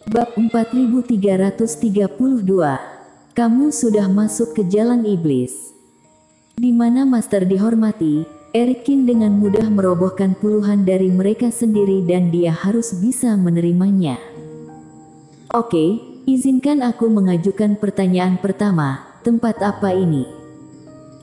Bab 4332. Kamu sudah masuk ke jalan iblis. Di mana Master dihormati, Erikin dengan mudah merobohkan puluhan dari mereka sendiri dan dia harus bisa menerimanya. Oke, izinkan aku mengajukan pertanyaan pertama, tempat apa ini?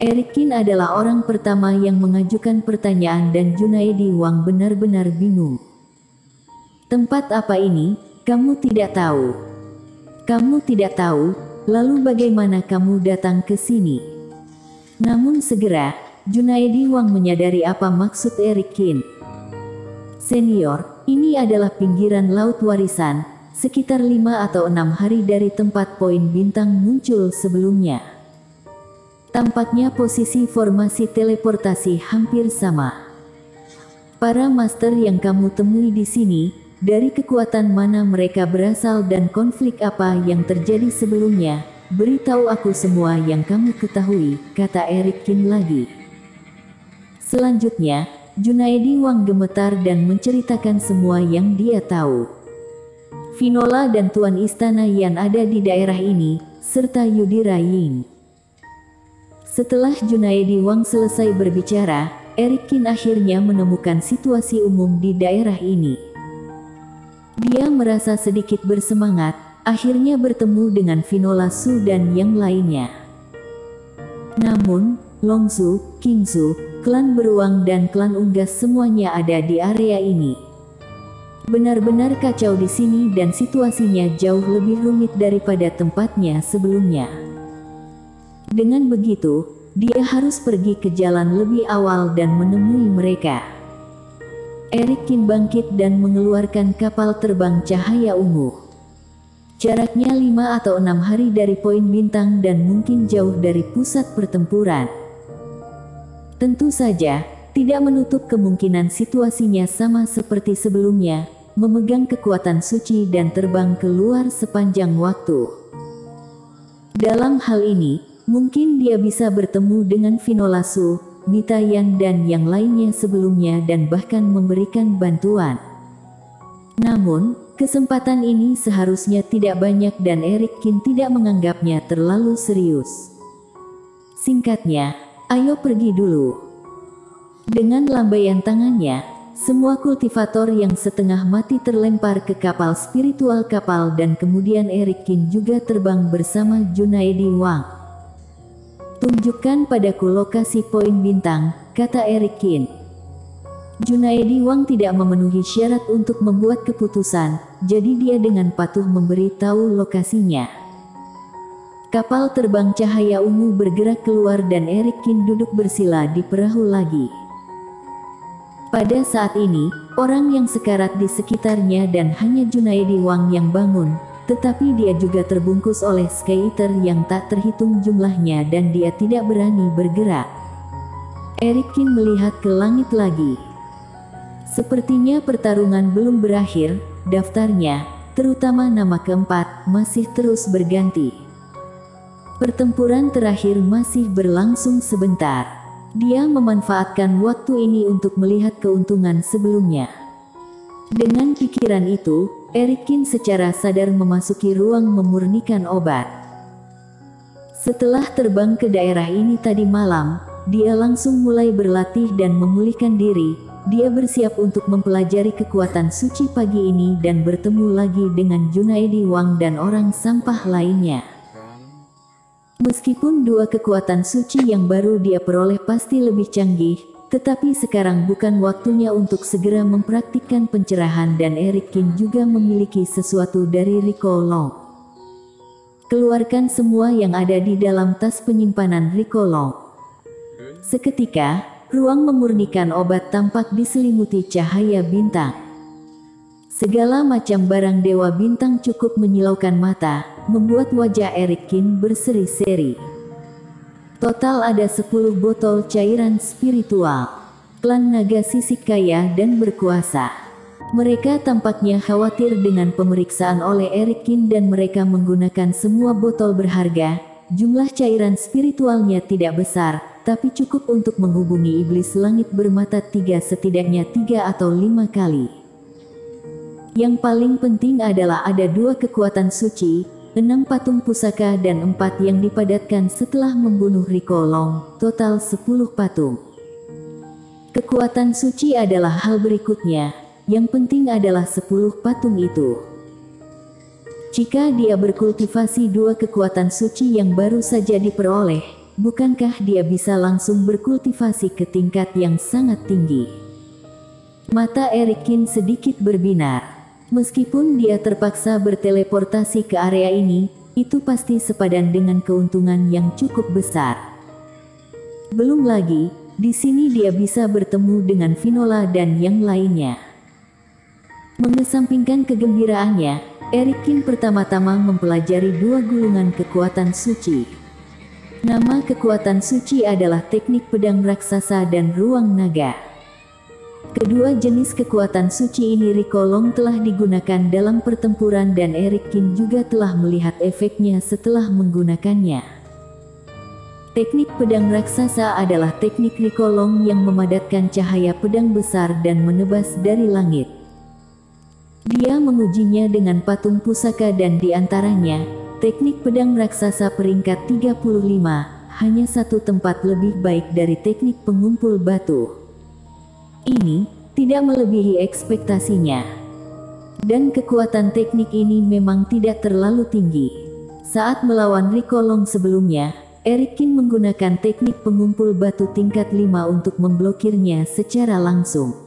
Erikin adalah orang pertama yang mengajukan pertanyaan dan Junaedi Wang benar-benar bingung. Tempat apa ini? Kamu tidak tahu. Kamu tidak tahu, lalu bagaimana kamu datang ke sini? Namun segera, Junaedi Wang menyadari apa maksud Erikin. Senior, ini adalah pinggiran laut warisan, sekitar 5 atau 6 hari dari tempat poin bintang muncul sebelumnya. Tampaknya posisi formasi teleportasi hampir sama. Para master yang kamu temui di sini, dari kekuatan mana mereka berasal dan konflik apa yang terjadi sebelumnya, beritahu aku semua yang kamu ketahui, kata Erikin lagi. Selanjutnya, Junaedi Wang gemetar dan menceritakan semua yang dia tahu. Vinola dan Tuan Istana yang ada di daerah ini, serta Yudhira Ying. Setelah Junaedi Wang selesai berbicara, Erikin akhirnya menemukan situasi umum di daerah ini. Dia merasa sedikit bersemangat, akhirnya bertemu dengan Vinola Su dan yang lainnya. Namun, Long Su, King Su, klan beruang dan klan unggas semuanya ada di area ini. Benar-benar kacau di sini dan situasinya jauh lebih rumit daripada tempatnya sebelumnya. Dengan begitu, dia harus pergi ke jalan lebih awal dan menemui mereka. Erikin bangkit dan mengeluarkan kapal terbang cahaya ungu. Jaraknya 5 atau 6 hari dari poin bintang dan mungkin jauh dari pusat pertempuran. Tentu saja, tidak menutup kemungkinan situasinya sama seperti sebelumnya, memegang kekuatan suci dan terbang keluar sepanjang waktu. Dalam hal ini, mungkin dia bisa bertemu dengan Vinola Su, Mita Yan dan yang lainnya sebelumnya dan bahkan memberikan bantuan. Namun, kesempatan ini seharusnya tidak banyak dan Erikin tidak menganggapnya terlalu serius. Singkatnya, ayo pergi dulu. Dengan lambaian tangannya, semua kultivator yang setengah mati terlempar ke kapal spiritual kapal dan kemudian Erikin juga terbang bersama Junaedi Wang. Tunjukkan padaku lokasi poin bintang, kata Erikin. Junaedi Wang tidak memenuhi syarat untuk membuat keputusan, jadi dia dengan patuh memberi tahu lokasinya. Kapal terbang cahaya ungu bergerak keluar dan Erikin duduk bersila di perahu lagi. Pada saat ini, orang yang sekarat di sekitarnya dan hanya Junaedi Wang yang bangun, tetapi dia juga terbungkus oleh Sky Eater yang tak terhitung jumlahnya dan dia tidak berani bergerak. Erikin melihat ke langit lagi. Sepertinya pertarungan belum berakhir, daftarnya, terutama nama keempat, masih terus berganti. Pertempuran terakhir masih berlangsung sebentar. Dia memanfaatkan waktu ini untuk melihat keuntungan sebelumnya. Dengan pikiran itu, Erikin secara sadar memasuki ruang memurnikan obat. Setelah terbang ke daerah ini tadi malam, dia langsung mulai berlatih dan memulihkan diri. Dia bersiap untuk mempelajari kekuatan suci pagi ini dan bertemu lagi dengan Junaedi Wang dan orang sampah lainnya. Meskipun dua kekuatan suci yang baru dia peroleh pasti lebih canggih, tetapi sekarang bukan waktunya untuk segera mempraktikkan pencerahan dan Erikin juga memiliki sesuatu dari Rico Long. Keluarkan semua yang ada di dalam tas penyimpanan Rico Long. Seketika, ruang memurnikan obat tampak diselimuti cahaya bintang. Segala macam barang dewa bintang cukup menyilaukan mata, membuat wajah Erikin berseri-seri. Total ada 10 botol cairan spiritual. Klan naga sisik kaya dan berkuasa. Mereka tampaknya khawatir dengan pemeriksaan oleh Erikin dan mereka menggunakan semua botol berharga. Jumlah cairan spiritualnya tidak besar, tapi cukup untuk menghubungi iblis langit bermata 3 setidaknya 3 atau 5 kali. Yang paling penting adalah ada 2 kekuatan suci, 6 patung pusaka dan 4 yang dipadatkan setelah membunuh Rikolong, total 10 patung. Kekuatan suci adalah hal berikutnya, yang penting adalah 10 patung itu. Jika dia berkultivasi 2 kekuatan suci yang baru saja diperoleh, bukankah dia bisa langsung berkultivasi ke tingkat yang sangat tinggi? Mata Erikin sedikit berbinar. Meskipun dia terpaksa berteleportasi ke area ini, itu pasti sepadan dengan keuntungan yang cukup besar. Belum lagi, di sini dia bisa bertemu dengan Finola dan yang lainnya. Mengesampingkan kegembiraannya, Erikin pertama-tama mempelajari 2 gulungan kekuatan suci. Nama kekuatan suci adalah teknik pedang raksasa dan ruang naga. Kedua jenis kekuatan suci ini Rikolong telah digunakan dalam pertempuran dan Erikin juga telah melihat efeknya setelah menggunakannya. Teknik pedang raksasa adalah teknik Rikolong yang memadatkan cahaya pedang besar dan menebas dari langit. Dia mengujinya dengan patung pusaka dan diantaranya, teknik pedang raksasa peringkat 35, hanya 1 tempat lebih baik dari teknik pengumpul batu. Ini tidak melebihi ekspektasinya. Dan kekuatan teknik ini memang tidak terlalu tinggi. Saat melawan Rikolong sebelumnya, Erikin menggunakan teknik pengumpul batu tingkat 5 untuk memblokirnya secara langsung.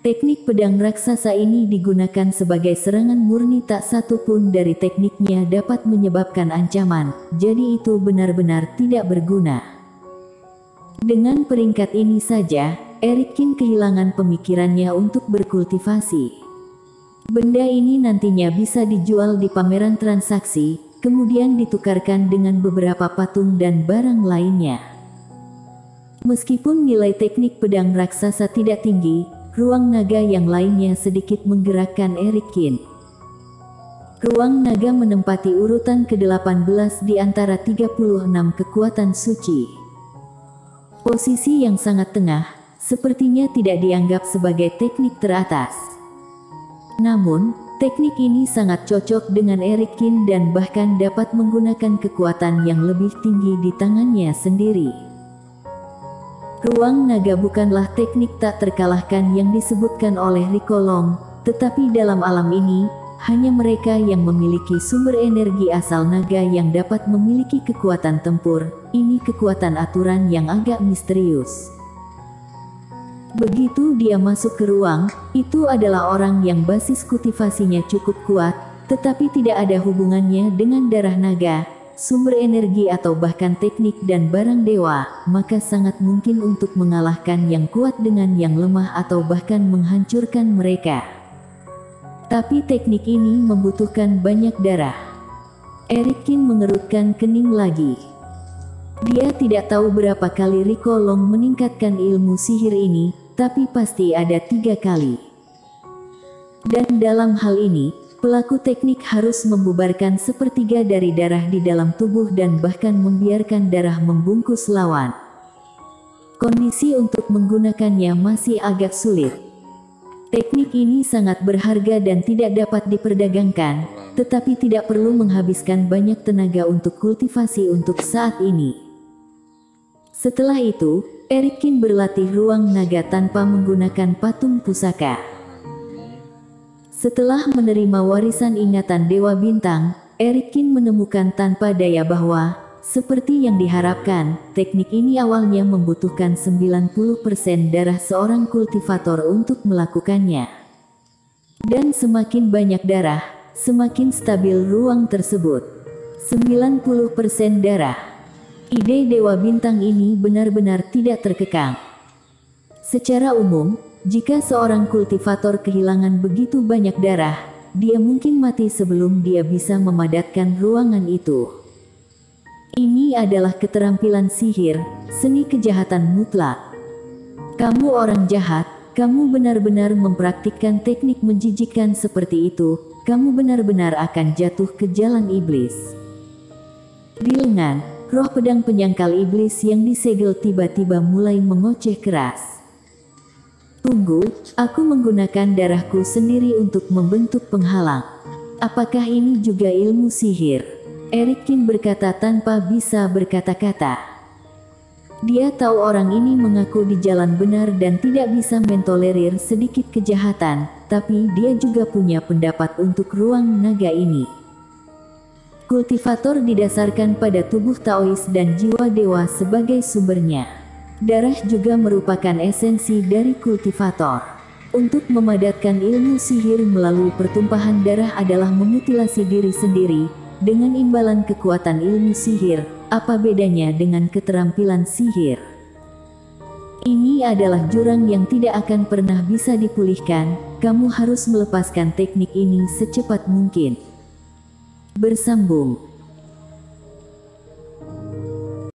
Teknik pedang raksasa ini digunakan sebagai serangan murni, tak satu pun dari tekniknya dapat menyebabkan ancaman, jadi itu benar-benar tidak berguna. Dengan peringkat ini saja, Erikin kehilangan pemikirannya untuk berkultivasi. Benda ini nantinya bisa dijual di pameran transaksi, kemudian ditukarkan dengan beberapa patung dan barang lainnya. Meskipun nilai teknik pedang raksasa tidak tinggi, ruang naga yang lainnya sedikit menggerakkan Erikin. Ruang naga menempati urutan ke-18 di antara 36 kekuatan suci. Posisi yang sangat tengah, sepertinya tidak dianggap sebagai teknik teratas. Namun, teknik ini sangat cocok dengan Erikin dan bahkan dapat menggunakan kekuatan yang lebih tinggi di tangannya sendiri. Ruang naga bukanlah teknik tak terkalahkan yang disebutkan oleh Rikolong, tetapi dalam alam ini, hanya mereka yang memiliki sumber energi asal naga yang dapat memiliki kekuatan tempur. Ini kekuatan aturan yang agak misterius. Begitu dia masuk ke ruang, itu adalah orang yang basis kultivasinya cukup kuat, tetapi tidak ada hubungannya dengan darah naga, sumber energi atau bahkan teknik dan barang dewa, maka sangat mungkin untuk mengalahkan yang kuat dengan yang lemah atau bahkan menghancurkan mereka. Tapi teknik ini membutuhkan banyak darah. Erikin mengerutkan kening lagi. Dia tidak tahu berapa kali Rikolong meningkatkan ilmu sihir ini, tapi pasti ada 3 kali. Dan dalam hal ini, pelaku teknik harus membubarkan 1/3 dari darah di dalam tubuh dan bahkan membiarkan darah membungkus lawan. Kondisi untuk menggunakannya masih agak sulit. Teknik ini sangat berharga dan tidak dapat diperdagangkan, tetapi tidak perlu menghabiskan banyak tenaga untuk kultivasi untuk saat ini. Setelah itu, Erikin berlatih ruang naga tanpa menggunakan patung pusaka. Setelah menerima warisan ingatan Dewa Bintang, Erikin menemukan tanpa daya bahwa, seperti yang diharapkan, teknik ini awalnya membutuhkan 90% darah seorang kultivator untuk melakukannya. Dan semakin banyak darah, semakin stabil ruang tersebut. 90% darah. Ide Dewa Bintang ini benar-benar tidak terkekang. Secara umum, jika seorang kultivator kehilangan begitu banyak darah, dia mungkin mati sebelum dia bisa memadatkan ruangan itu. Ini adalah keterampilan sihir, seni kejahatan mutlak. Kamu orang jahat, kamu benar-benar mempraktikkan teknik menjijikkan seperti itu, kamu benar-benar akan jatuh ke jalan iblis. Di lengan, roh pedang penyangkal iblis yang disegel tiba-tiba mulai mengoceh keras. Tunggu, aku menggunakan darahku sendiri untuk membentuk penghalang. Apakah ini juga ilmu sihir? Eric Kin berkata tanpa bisa berkata-kata. Dia tahu orang ini mengaku di jalan benar dan tidak bisa mentolerir sedikit kejahatan, tapi dia juga punya pendapat untuk ruang naga ini. Kultivator didasarkan pada tubuh Taois dan jiwa dewa sebagai sumbernya. Darah juga merupakan esensi dari kultivator. Untuk memadatkan ilmu sihir melalui pertumpahan darah adalah memutilasi diri sendiri, dengan imbalan kekuatan ilmu sihir. Apa bedanya dengan keterampilan sihir? Ini adalah jurang yang tidak akan pernah bisa dipulihkan. Kamu harus melepaskan teknik ini secepat mungkin. Bersambung.